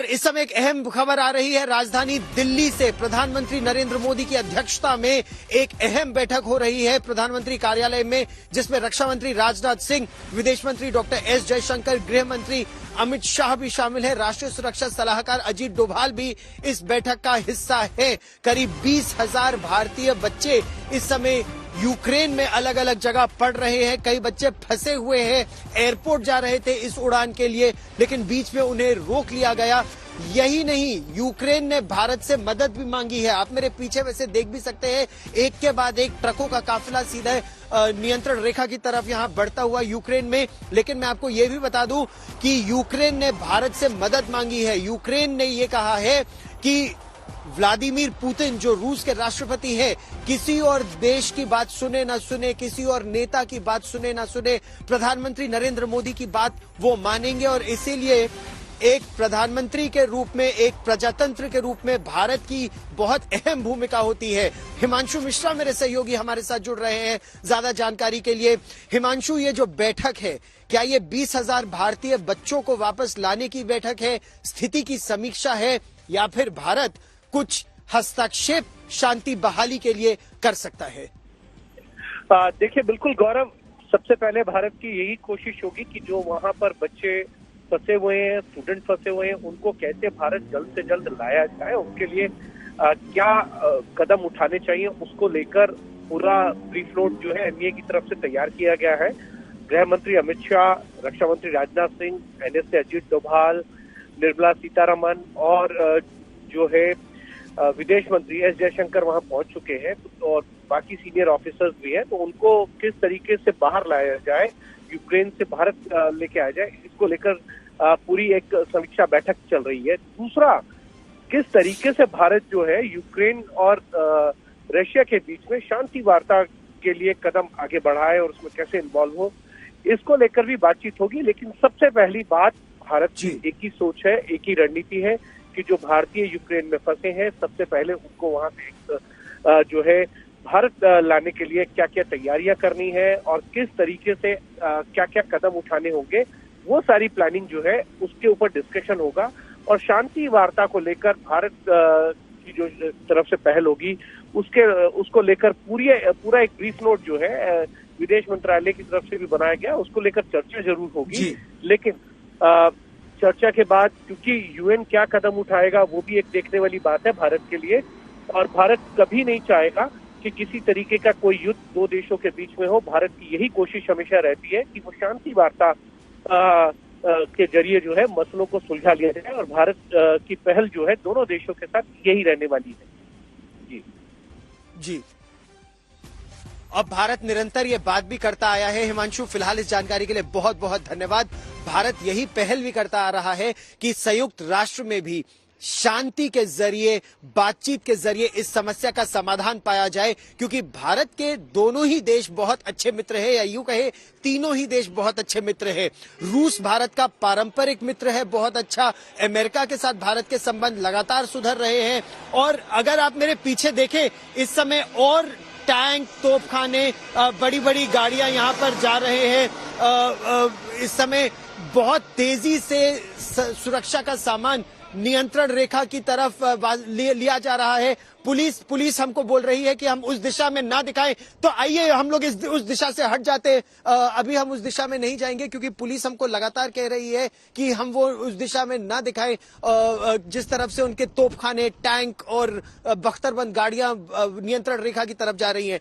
इस समय एक अहम खबर आ रही है राजधानी दिल्ली से। प्रधानमंत्री नरेंद्र मोदी की अध्यक्षता में एक अहम बैठक हो रही है प्रधानमंत्री कार्यालय में, जिसमें रक्षा मंत्री राजनाथ सिंह, विदेश मंत्री डॉक्टर एस जयशंकर, गृह मंत्री अमित शाह भी शामिल है। राष्ट्रीय सुरक्षा सलाहकार अजीत डोभाल भी इस बैठक का हिस्सा है। करीब 20,000 भारतीय बच्चे इस समय यूक्रेन में अलग अलग जगह पढ़ रहे हैं। कई बच्चे फंसे हुए हैं, एयरपोर्ट जा रहे थे इस उड़ान के लिए, लेकिन बीच में उन्हें रोक लिया गया। यही नहीं, यूक्रेन ने भारत से मदद भी मांगी है। आप मेरे पीछे वैसे देख भी सकते हैं, एक के बाद एक ट्रकों का काफिला सीधे नियंत्रण रेखा की तरफ यहां बढ़ता हुआ यूक्रेन में। लेकिन मैं आपको यह भी बता दूं कि यूक्रेन ने भारत से मदद मांगी है। यूक्रेन ने यह कहा है कि व्लादिमीर पुतिन जो रूस के राष्ट्रपति हैं, किसी और देश की बात सुने ना सुने, किसी और नेता की बात सुने ना सुने, प्रधानमंत्री नरेंद्र मोदी की बात वो मानेंगे। और इसीलिए एक प्रधानमंत्री के रूप में, एक प्रजातंत्र के रूप में भारत की बहुत अहम भूमिका होती है। हिमांशु मिश्रा मेरे सहयोगी हमारे साथ जुड़ रहे हैं ज्यादा जानकारी के लिए। हिमांशु, ये जो बैठक है, क्या ये 20,000 भारतीय बच्चों को वापस लाने की बैठक है, स्थिति की समीक्षा है, या फिर भारत कुछ हस्तक्षेप शांति बहाली के लिए कर सकता है? देखिए, बिल्कुल गौरव, सबसे पहले भारत की यही कोशिश होगी कि जो वहां पर बच्चे फंसे हुए हैं, स्टूडेंट फंसे हुए हैं, उनको कैसे भारत जल्द से जल्द लाया जाए, उनके लिए क्या कदम उठाने चाहिए, उसको लेकर पूरा ब्रीफ नोट जो है एनडीए की तरफ से तैयार किया गया है। गृह मंत्री अमित शाह, रक्षा मंत्री राजनाथ सिंह, एनएसए अजीत डोभाल, निर्मला सीतारमण और जो है विदेश मंत्री एस जयशंकर वहां पहुंच चुके हैं, और बाकी सीनियर ऑफिसर्स भी हैं। तो उनको किस तरीके से बाहर लाया जाए, यूक्रेन से भारत लेके आया जाए, इसको लेकर पूरी एक समीक्षा बैठक चल रही है। दूसरा, किस तरीके से भारत जो है यूक्रेन और रशिया के बीच में शांति वार्ता के लिए कदम आगे बढ़ाए और उसमें कैसे इन्वॉल्व हो, इसको लेकर भी बातचीत होगी। लेकिन सबसे पहली बात, भारत की एक ही सोच है, एक ही रणनीति है कि जो भारतीय यूक्रेन में फंसे हैं, सबसे पहले उनको वहां से जो है भारत लाने के लिए क्या क्या तैयारियां करनी है और किस तरीके से क्या क्या कदम उठाने होंगे, वो सारी प्लानिंग जो है उसके ऊपर डिस्कशन होगा। और शांति वार्ता को लेकर भारत की जो तरफ से पहल होगी, उसको लेकर पूरा एक ब्रीफ नोट जो है विदेश मंत्रालय की तरफ से भी बनाया गया, उसको लेकर चर्चा जरूर होगी। लेकिन चर्चा के बाद, क्योंकि यूएन क्या कदम उठाएगा वो भी एक देखने वाली बात है भारत के लिए, और भारत कभी नहीं चाहेगा कि किसी तरीके का कोई युद्ध दो देशों के बीच में हो। भारत की यही कोशिश हमेशा रहती है कि वो शांति वार्ता के जरिए जो है मसलों को सुलझा लिया जाए, और भारत की पहल जो है दोनों देशों के साथ यही रहने वाली है। जी, अब भारत निरंतर ये बात भी करता आया है। हिमांशु, फिलहाल इस जानकारी के लिए बहुत बहुत धन्यवाद। भारत यही पहल भी करता आ रहा है कि संयुक्त राष्ट्र में भी शांति के जरिए, बातचीत के जरिए इस समस्या का समाधान पाया जाए, क्योंकि भारत के दोनों ही देश बहुत अच्छे मित्र हैं, या यूं कहे तीनों ही देश बहुत अच्छे मित्र हैं। रूस भारत का पारंपरिक मित्र है, बहुत अच्छा। अमेरिका के साथ भारत के संबंध लगातार सुधर रहे हैं। और अगर आप मेरे पीछे देखें, इस समय और टैंक, तोपखाने, बड़ी बड़ी गाड़ियां यहां पर जा रहे हैं। इस समय बहुत तेजी से सुरक्षा का सामान नियंत्रण रेखा की तरफ लिया जा रहा है। पुलिस हमको बोल रही है कि हम उस दिशा में ना दिखाएं, तो आइए हम लोग उस दिशा से हट जाते हैं। अभी हम उस दिशा में नहीं जाएंगे, क्योंकि पुलिस हमको लगातार कह रही है कि हम वो उस दिशा में ना दिखाएं जिस तरफ से उनके तोपखाने, टैंक और बख्तरबंद गाड़ियां नियंत्रण रेखा की तरफ जा रही हैं।